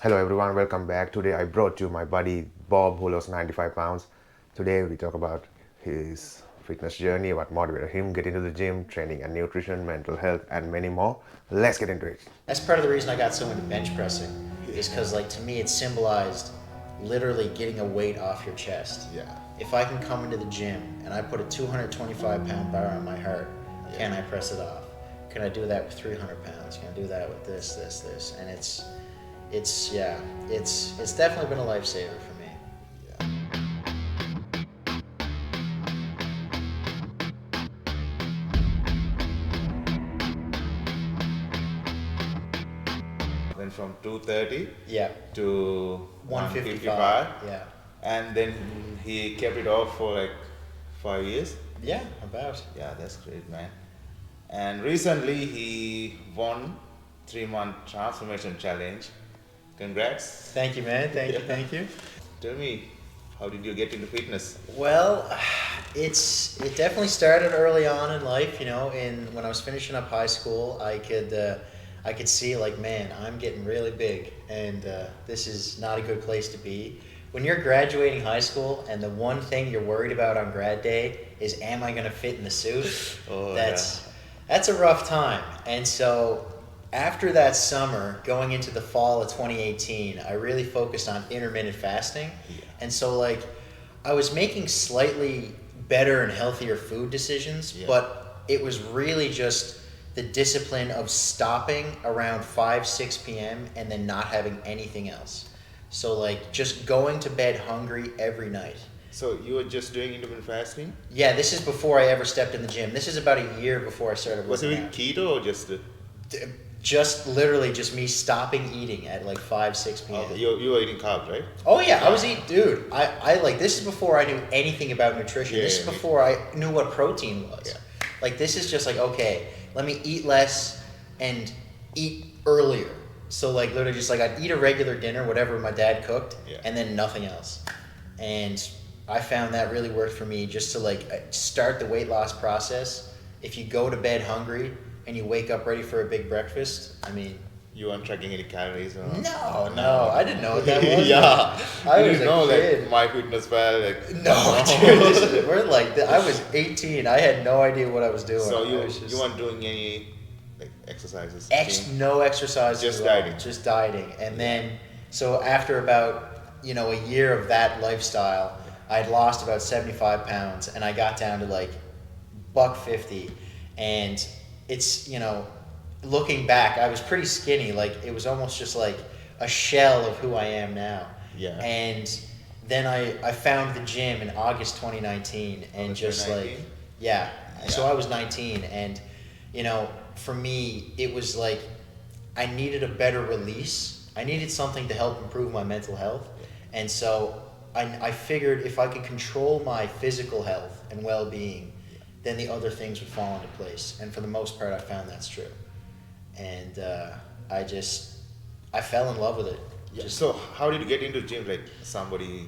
Hello everyone, welcome back. Today I brought you my buddy Bob who lost 95 pounds. Today we talk about his fitness journey, what motivated him, get into the gym, training and nutrition, mental health and many more. Let's get into it. That's part of the reason I got so into bench pressing, is because like to me it symbolized literally getting a weight off your chest. Yeah. If I can come into the gym and I put a 225-pound bar on my heart, can I press it off? Can I do that with 300 pounds? Can I do that with this? And it's definitely been a lifesaver for me. Then from 230 Yeah. to 155. 155, Yeah. and then he kept it off for like 5 years. Yeah, about. Yeah, that's great, man. And recently he won 3-month transformation challenge. Congrats. Thank you, man. Thank you. Tell me, how did you get into fitness? Well, it definitely started early on in life. When I was finishing up high school, I could see like, man, I'm getting really big, and this is not a good place to be. When you're graduating high school, and the one thing you're worried about on grad day is, am I going to fit in the suit? Oh, That's a rough time. And so after that summer, going into the fall of 2018, I really focused on intermittent fasting. Yeah. And so like I was making slightly better and healthier food decisions, Yeah. but it was really just the discipline of stopping around 5, 6 p.m. and then not having anything else. So like just going to bed hungry every night. So you were just doing intermittent fasting? Yeah, this is before I ever stepped in the gym. This is about a year before I started Was it working with out. keto or just? Just literally just me stopping eating at like 5, 6 p.m. Oh, you were eating carbs, right? Oh yeah, I was eating, dude. I like, this is before I knew anything about nutrition. Yeah, This is yeah, before I knew what protein was. Yeah. Like this is just like, okay, let me eat less and eat earlier. So like literally just like I'd eat a regular dinner, whatever my dad cooked, Yeah. and then nothing else. And I found that really worked for me, just to like start the weight loss process. If you go to bed hungry and you wake up ready for a big breakfast, I mean, You weren't tracking any calories or? no, I didn't know what that was. Yeah. I You was didn't a know kid. like MyFitnessPal, like No, dude, we're like, I was 18. I had no idea what I was doing. So I was just, you weren't doing any like exercises? gym? no exercise. Just at all, dieting. Just dieting. And then, so after about, a year of that lifestyle, I'd lost about 75 pounds and I got down to like $150. And it's, looking back, I was pretty skinny. Like it was almost just like a shell of who I am now. Yeah. And then I found the gym in August 2019 and August just 2019? like, yeah. So Yeah. I was 19 and, for me, it was like I needed a better release. I needed something to help improve my mental health. And so I figured if I could control my physical health and well-being, then the other things would fall into place. And for the most part, I found that's true. And I fell in love with it. Yeah. So how did you get into gym? Like somebody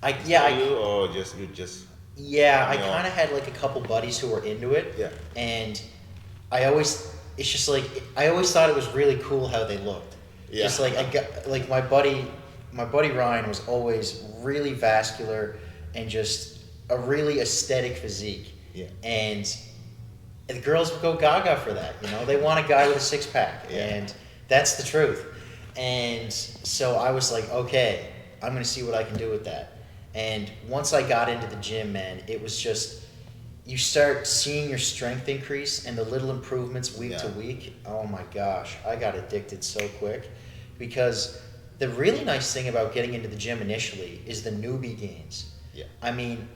I tell you, or just you just? I on your own? kind of had like a couple buddies who were into it. Yeah. And it's just like, I always thought it was really cool how they looked. Yeah. Just like, I got, like my buddy Ryan was always really vascular and just a really aesthetic physique. Yeah. And the girls would go gaga for that. They want a guy with a six pack. Yeah. And that's the truth. And so I was like, okay, I'm going to see what I can do with that. And once I got into the gym, man, it was just, you start seeing your strength increase and the little improvements week to Yeah. week. Oh my gosh, I got addicted so quick, because the really nice thing about getting into the gym initially is the newbie gains. Yeah. I mean,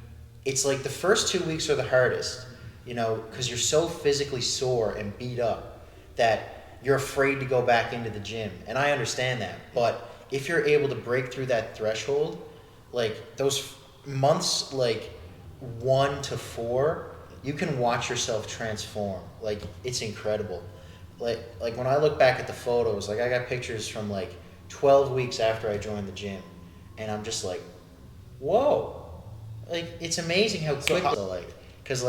it's like the first 2 weeks are the hardest, because you're so physically sore and beat up that you're afraid to go back into the gym. And I understand that. But if you're able to break through that threshold, like those months, like 1 to 4, you can watch yourself transform. Like it's incredible. Like when I look back at the photos, like I got pictures from like 12 weeks after I joined the gym, and I'm just like, whoa, like it's amazing how quick. Because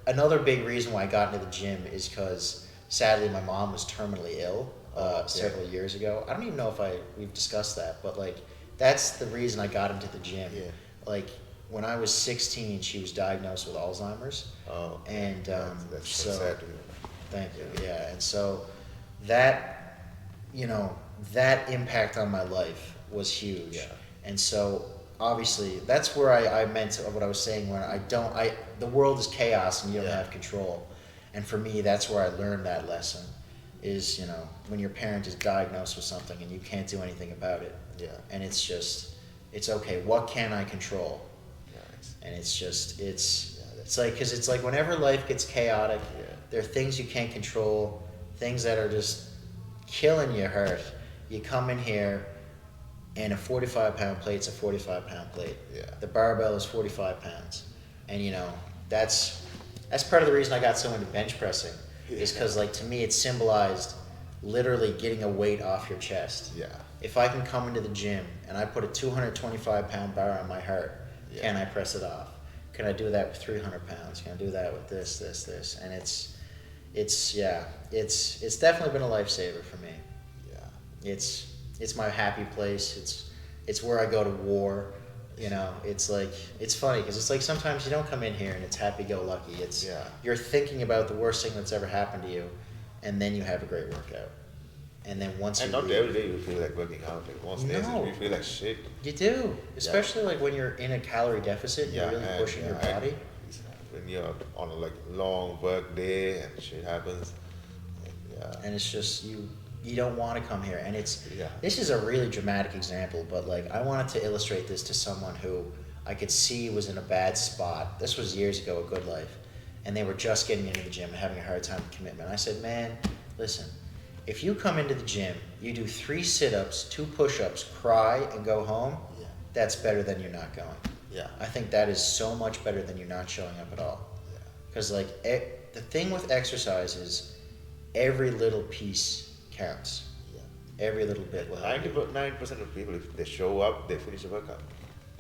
another big reason why I got into the gym is because sadly my mom was terminally ill, several years ago. I don't even know if we've discussed that, but like that's the reason I got into the gym. Yeah. Like when I was 16, she was diagnosed with Alzheimer's. Oh. And that's so sad to hear. thank you. Yeah, and so that, you know, that impact on my life was huge. Yeah. And so obviously that's where I meant what I was saying when the world is chaos and you don't Yeah. have control. And for me, that's where I learned that lesson is, you know, when your parent is diagnosed with something and you can't do anything about it. Yeah. And it's okay, what can I control? Nice. And it's like, because it's like whenever life gets chaotic, Yeah. there are things you can't control, things that are just killing your heart. You come in here and a 45-pound plate's a 45-pound plate. Yeah. The barbell is 45 pounds. And you know, that's part of the reason I got so into bench pressing is because like to me it symbolized literally getting a weight off your chest. Yeah. If I can come into the gym and I put a 225-pound bar on my heart, Yeah. can I press it off? Can I do that with 300 pounds? Can I do that with this? And it's definitely been a lifesaver for me. Yeah. It's my happy place. It's where I go to war. You know, it's like, it's funny because it's like sometimes you don't come in here and it's happy-go-lucky. It's Yeah. You're thinking about the worst thing that's ever happened to you, and then you have a great workout. And then once And you not leave, every day you feel like working out. Like most days No. you feel like shit. you do, especially like when you're in a calorie deficit, and you're really and- pushing your body. When you're on a like long work day and shit happens. Yeah. And it's just you don't want to come here, and Yeah. this is a really dramatic example, but like I wanted to illustrate this to someone who I could see was in a bad spot. This was years ago at Good Life, and they were just getting into the gym and having a hard time with commitment. I said, man, listen, if you come into the gym, you do 3 sit-ups, 2 push-ups, cry, and go home, Yeah. that's better than you're not going. Yeah. I think that is so much better than you not showing up at all. Yeah. Because like the thing with exercise is every little piece counts. Yeah. Every little bit will help you. 99% of people, if they show up, they finish the workout.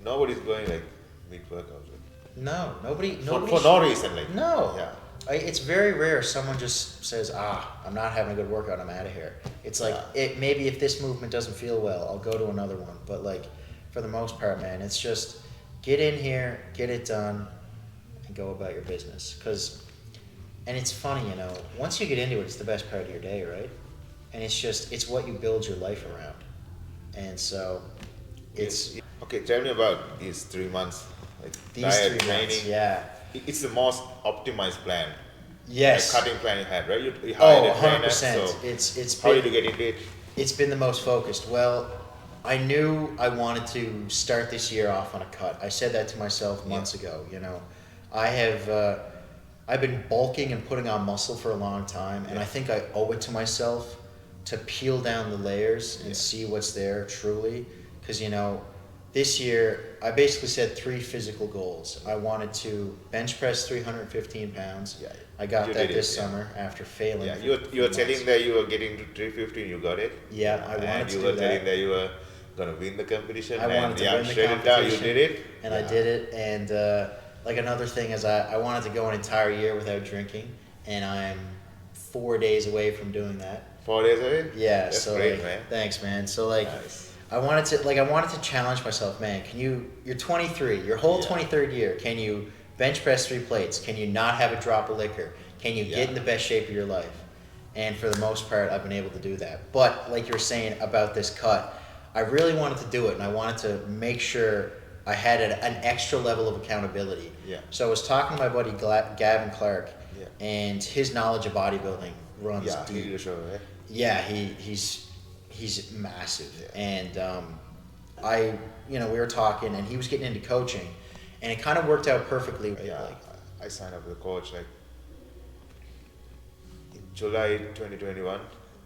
Nobody's going like mid-workout. No, nobody. For no reason, like. No. Yeah. It's very rare someone just says, I'm not having a good workout, I'm out of here. It's like, maybe if this movement doesn't feel well, I'll go to another one. But like, for the most part, man, it's just get in here, get it done, and go about your business. And it's funny, you know, once you get into it, it's the best part of your day, right? And it's what you build your life around. And so, it's Okay, tell me about these 3 months, like these diet, 3 months, training. yeah. It's the most optimized plan. Yes. Like cutting plan you had, right? You hired a trainer, 100%. so It's how been, did you get into it? it's been the most focused. Well, I knew I wanted to start this year off on a cut. I said that to myself months ago. You know, I've been bulking and putting on muscle for a long time, and I think I owe it to myself to peel down the layers and see what's there truly. Because you know, this year I basically set 3 physical goals. I wanted to bench press 315 pounds. Yeah. I got You that did it, this yeah. summer after failing. Yeah, for you were months. telling that you were getting to 315, you got it. Yeah, I wanted And to you do were that. telling that you were gonna win the competition. I wanted and to yeah, win the straight it down, you competition, did it. and I did it. And like another thing is, I wanted to go an entire year without drinking, and I'm 4 days away from doing that. 4 days away. Yeah, That's so great, like, man. thanks, man. So like, Nice. I wanted to challenge myself, man. You're 23, your whole Yeah. 23rd year. Can you bench press 3 plates? Can you not have a drop of liquor? Can you get in the best shape of your life? And for the most part, I've been able to do that. But like you were saying about this cut, I really wanted to do it, and I wanted to make sure I had an extra level of accountability. Yeah. So I was talking to my buddy Gavin Clark, Yeah. and his knowledge of bodybuilding runs Yeah, deep. he did a show, right? Yeah, he's massive, Yeah. and we were talking, and he was getting into coaching, and it kind of worked out perfectly. Right? Yeah, Like, I signed up with a coach like in July 2021.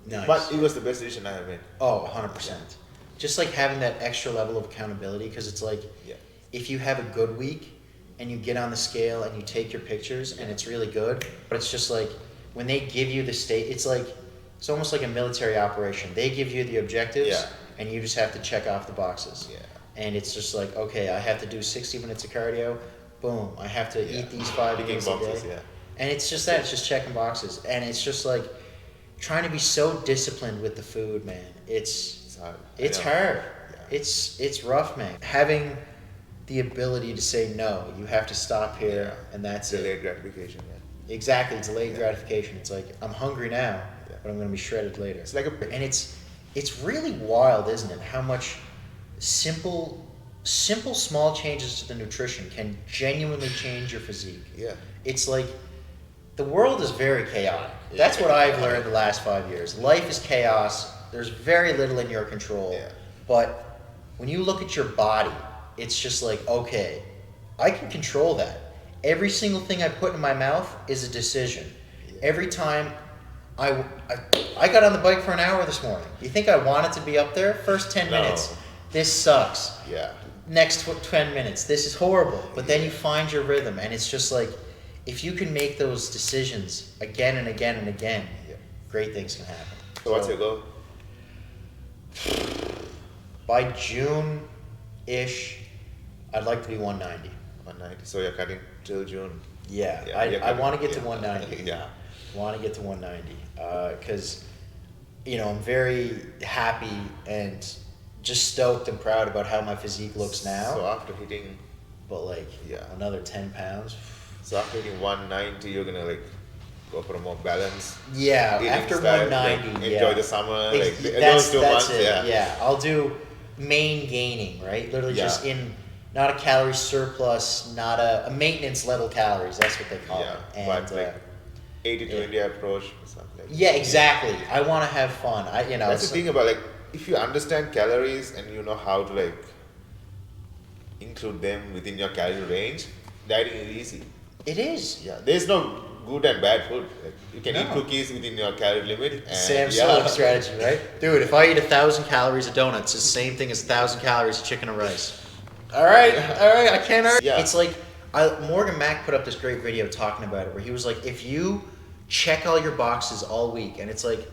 Nice. But it was the best decision I have made. 100%. Just like having that extra level of accountability, because it's like, Yeah. if you have a good week and you get on the scale and you take your pictures and it's really good, but it's just like when they give you the state, it's almost like a military operation. They give you the objectives, Yeah. and you just have to check off the boxes. Yeah. And it's just like, okay, I have to do 60 minutes of cardio. Boom, I have to Yeah. eat these 5 Ticking meals a boxes, day. yeah. And it's just that, it's just checking boxes. And it's just like, trying to be so disciplined with the food, man. It's hard. It's I know. hard. Yeah. It's rough, man. Having the ability to say no, you have to stop here, and that's it. Delayed gratification. Yeah. Exactly, delayed gratification. It's like I'm hungry now, but I'm going to be shredded later. It's like a And it's really wild, isn't it? How much simple small changes to the nutrition can genuinely change your physique. yeah. It's like the world is very chaotic. That's what I've learned the last 5 years. Life is chaos. There's very little in your control. Yeah. But when you look at your body, it's just like, okay, I can control that. Every single thing I put in my mouth is a decision. Every time I got on the bike for an hour this morning. You think I wanted to be up there? First 10 No. minutes, this sucks. Yeah. Next 10 minutes, this is horrible. But then you find your rhythm, and it's just like, if you can make those decisions again and again and again, great things can happen. So what's your goal? By June-ish, I'd like to be 190. 190. So you're cutting till June. Yeah, Yeah, you're I cutting- want to get to yeah. 190. Yeah. Want to get to 190 because I'm very happy and just stoked and proud about how my physique looks now. So after hitting, But like another 10 pounds. so after hitting 190, you're gonna like go for a more balanced Yeah, eating after style, 190, like, yeah. enjoy the summer, like That's those 2 months. it. Yeah. Yeah, I'll do main gaining, right? Literally Yeah. just in not a calorie surplus, not a maintenance level calories. That's what they call Yeah, it. And but like 80-20 approach or something. Like yeah, exactly. I want to have fun. That's the thing about like if you understand calories and you know how to like include them within your calorie range, dieting is easy. It is. Yeah, there's no good and bad food. Like, you can eat No. cookies within your calorie limit. And Sam Sulek strategy, right? Dude, if I eat 1,000 calories of donuts, it's the same thing as 1,000 calories of chicken and rice. All right, I can't argue. Yeah. It's like Morgan Mack put up this great video talking about it, where he was like, if you check all your boxes all week, and it's like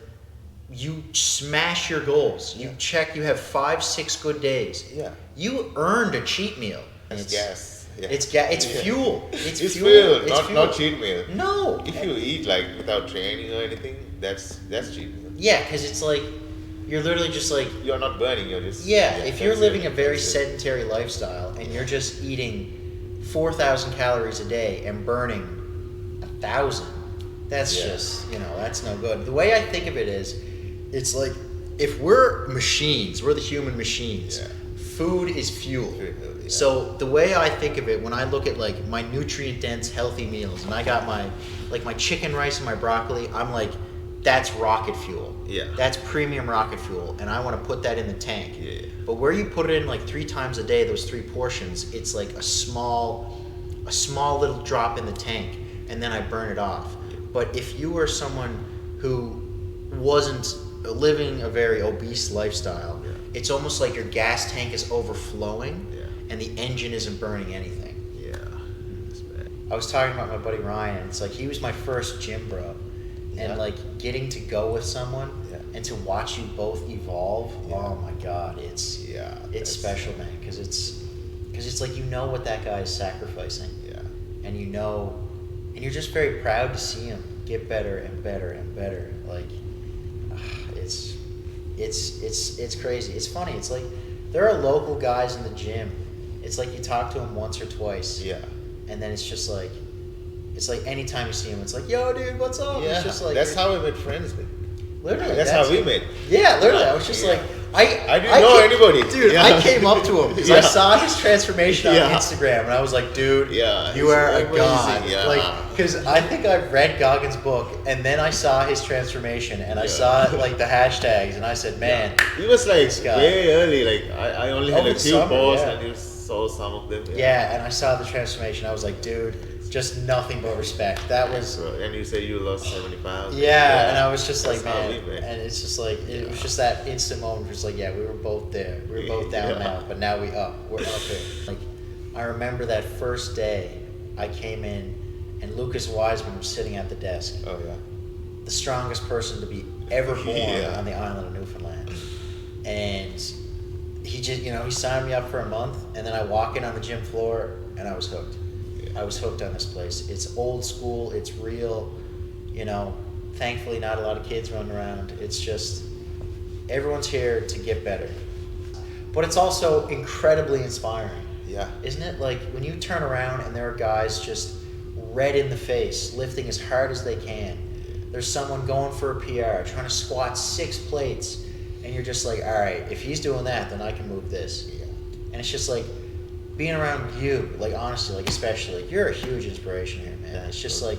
you smash your goals, you check, you have 5-6 good days. Yeah. You earned a cheat meal. And It's gas. Yeah. It's Yeah. fuel. It's fuel. fuel, It's not fuel. not cheat meal. No. If you eat like without training or anything, that's cheat meal. Yeah, because it's like you're literally just like You're not burning. You're just if you're that's living it, a very that's it. sedentary lifestyle and you're just eating 4,000 calories a day and burning 1,000, that's Yeah. just that's no good. The way I think of it is, it's like if we're machines, we're the human machines. Yeah. Food is fuel. Yeah. So the way I think of it, when I look at like my nutrient dense healthy meals, and I got my chicken, rice, and my broccoli, I'm like, that's rocket fuel. Yeah. That's premium rocket fuel, and I want to put that in the tank. Yeah. But where you put it in like 3 times a day, those 3 portions, it's like a small little drop in the tank, and then I burn it off. But if you were someone who wasn't living a very obese lifestyle, it's almost like your gas tank is overflowing, and the engine isn't burning anything. Yeah. That's bad. I was talking about my buddy Ryan, and it's like he was my first gym bro, and Yeah. like getting to go with someone Yeah. and to watch you both evolve. Yeah. Oh my God, it's that's- special, man, because it's like what that guy is sacrificing, Yeah. and and you're just very proud to see him get better and better and better. Like it's crazy. It's funny. It's like there are local guys in the gym. It's like you talk to them once or twice. Yeah. And then it's just like, anytime you see him, it's like, yo, dude, what's up? Yeah. It's just like, That's how I met friends with. literally. That's how we met. Yeah, literally. I was just Yeah. like, I didn't know anybody. Dude, Yeah. I came up to him because I Yeah. saw his transformation on Yeah. Instagram, and I was like, dude, Yeah, you it's are a amazing, god. yeah. Like, because I think I've read Goggins' book, and then I saw his transformation, and I Yeah. saw like the hashtags, and I said, man, He was like This guy. way early. Like I only had Over a the few summer, posts yeah. and you saw some of them. yeah, and I saw the transformation. I was like, dude, just nothing but respect. That was. So, and you say you lost 70 pounds. Yeah, and I was just like, That's how man, we met. and it's just like it was just that instant moment. Just like, yeah, we were both there. We were both down Yeah. now, but now we're up here. Like, I remember that first day I came in, and Lucas Wiseman was sitting at the desk, Oh yeah. the strongest person to be ever born Yeah. on the island of Newfoundland, and he just, he signed me up for a month, and then I walk in on the gym floor, and I was hooked. I was hooked on this place. It's old school. It's real. Thankfully, not a lot of kids running around. It's just everyone's here to get better. But it's also incredibly inspiring, Yeah. isn't it? Like when you turn around and there are guys just red in the face, lifting as hard as they can. There's someone going for a PR, trying to squat 6 plates, and you're just like, all right, if he's doing that, then I can move this. Yeah. And it's just like being around you, like honestly, like especially, like you're a huge inspiration here, man. It's just like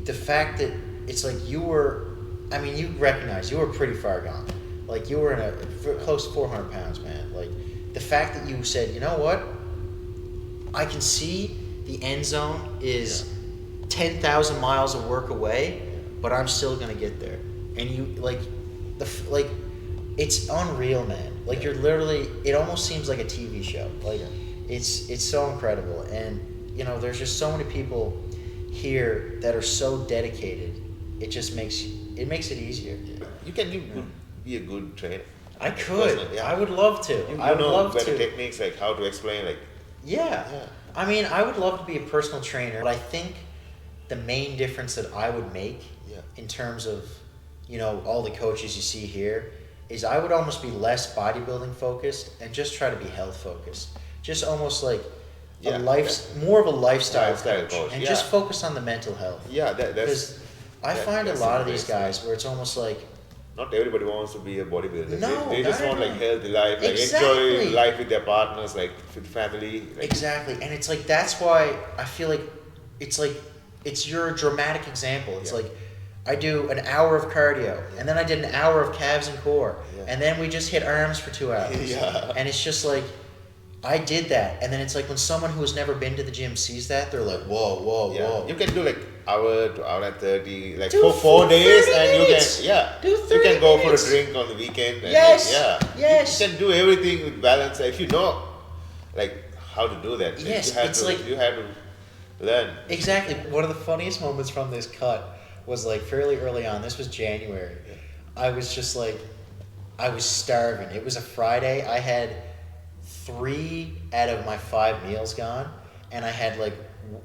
the fact that it's like you were, I mean, you recognize you were pretty far gone. Like you were in close to 400 pounds, man. Like the fact that you said, you know what, I can see the end zone is 10,000 miles of work away, but I'm still gonna get there. And you like it's unreal, man. Like you're literally, it almost seems like a TV show. Like it's so incredible. And you know, there's just so many people here that are so dedicated. It just makes it easier. You can be a good trainer. I could. Personally, yeah. I would love to. You I would know love better to. techniques, like how to explain, like Yeah. Yeah. I mean, I would love to be a personal trainer, but I think the main difference that I would make in terms of, you know, all the coaches you see here is I would almost be less bodybuilding focused and just try to be health focused. Just almost like more of a lifestyle coach. And just focus on the mental health. Yeah, that's Because I find a lot of these guys where it's almost like, not everybody wants to be a bodybuilder. No, they just not want like everyone. healthy life, like Exactly. enjoy life with their partners, like with family. Like, exactly. And it's like, that's why I feel like it's your dramatic example. It's like, I do an hour of cardio, and then I did an hour of calves and core, and then we just hit arms for 2 hours. Yeah. And it's just like, I did that. And then it's like when someone who has never been to the gym sees that, they're like, whoa. You can do like hour to hour and 30, like Do for 4 days, 30 and minutes. you can Do you 30 can go minutes. for a drink on the weekend. And Yes. Yes. You can do everything with balance if you know, like how to do that. Yes, you have it's to, like- you have to learn. Exactly. One of the funniest moments from this cut was like fairly early on. This was January. I was just like, I was starving. It was a Friday. I had 3 out of my 5 meals gone, and I had like,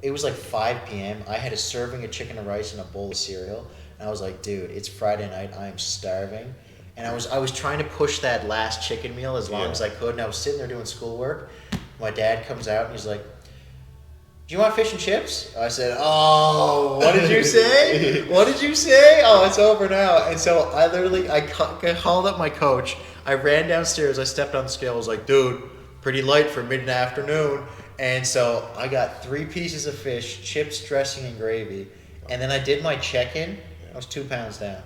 it was like 5 p.m. I had a serving of chicken and rice and a bowl of cereal, and I was like, dude, it's Friday night. I am starving. And I was trying to push that last chicken meal as long as I could, and I was sitting there doing schoolwork. My dad comes out and he's like, do you want fish and chips? I said, oh, what did you say? What did you say? Oh, it's over now. And so I literally, I called up my coach. I ran downstairs. I stepped on the scale. I was like, dude, pretty light for mid-afternoon. And so I got 3 pieces of fish, chips, dressing, and gravy. And then I did my check-in. I was 2 pounds down.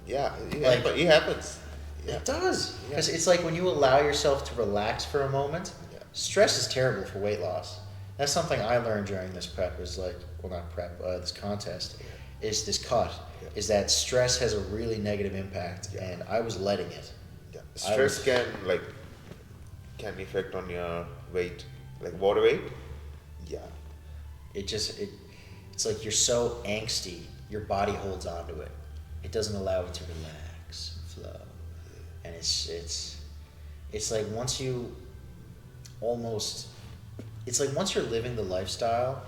Yeah, Like- it happens. Yeah. It does. Because it's like when you allow yourself to relax for a moment, stress is terrible for weight loss. That's something I learned during this prep is like, well, not prep, this contest, is this cut, is that stress has a really negative impact, and I was letting it. Yeah. Stress can affect on your weight, like water weight. Yeah. It's like you're so angsty, your body holds on to it. It doesn't allow it to relax, flow. And it's like once you almost, it's like once you're living the lifestyle,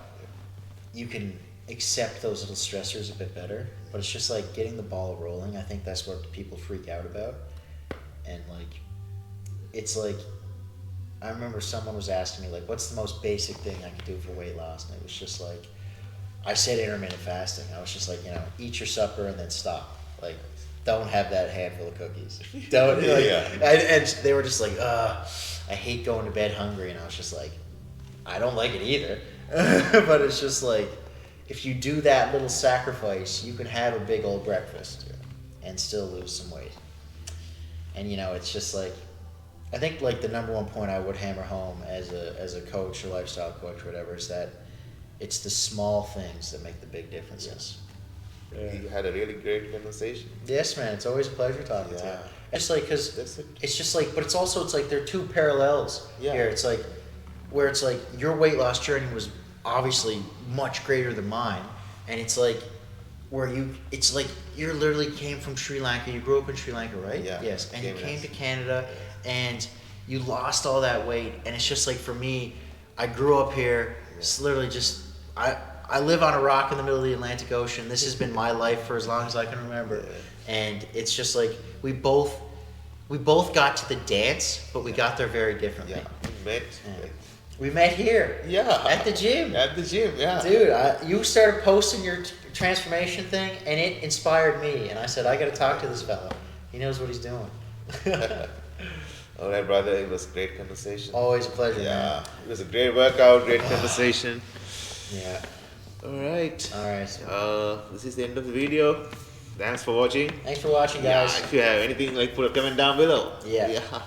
you can accept those little stressors a bit better. But it's just like getting the ball rolling. I think that's what people freak out about. And like, it's like, I remember someone was asking me like, what's the most basic thing I can do for weight loss? And it was just like, I said intermittent fasting. I was just like, you know, eat your supper and then stop. Like, don't have that handful of cookies. Don't. Like, and they were just like, I hate going to bed hungry. And I was just like, I don't like it either. But it's just like, if you do that little sacrifice, you can have a big old breakfast and still lose some weight. And you know, it's just like, I think like the number one point I would hammer home as a coach or lifestyle coach or whatever is that it's the small things that make the big differences. You had a really great conversation. Yes, man. It's always a pleasure talking to you. It's like, because That's it. it's just like, but it's also, it's like there are two parallels here. It's like, where it's like your weight loss journey was obviously much greater than mine. And it's like, where it's like you literally came from Sri Lanka. You grew up in Sri Lanka, right? Yeah. Yes. And you came to Canada and you lost all that weight. And it's just like, for me, I grew up here. It's literally just, I live on a rock in the middle of the Atlantic Ocean. This has been my life for as long as I can remember, and it's just like we both got to the dance, but we got there very differently. Yeah, we met. Yeah. We met here. Yeah. At the gym. At the gym, yeah. Dude, you started posting your transformation thing, and it inspired me. And I said, I got to talk to this fella. He knows what he's doing. All right, brother. It was a great conversation. Always a pleasure, Yeah, man. it was a great workout, great conversation. Yeah. All right. All right. This is the end of the video. Thanks for watching. Thanks for watching, guys. Yeah, if you have anything, like put a comment down below. Yeah. Yeah.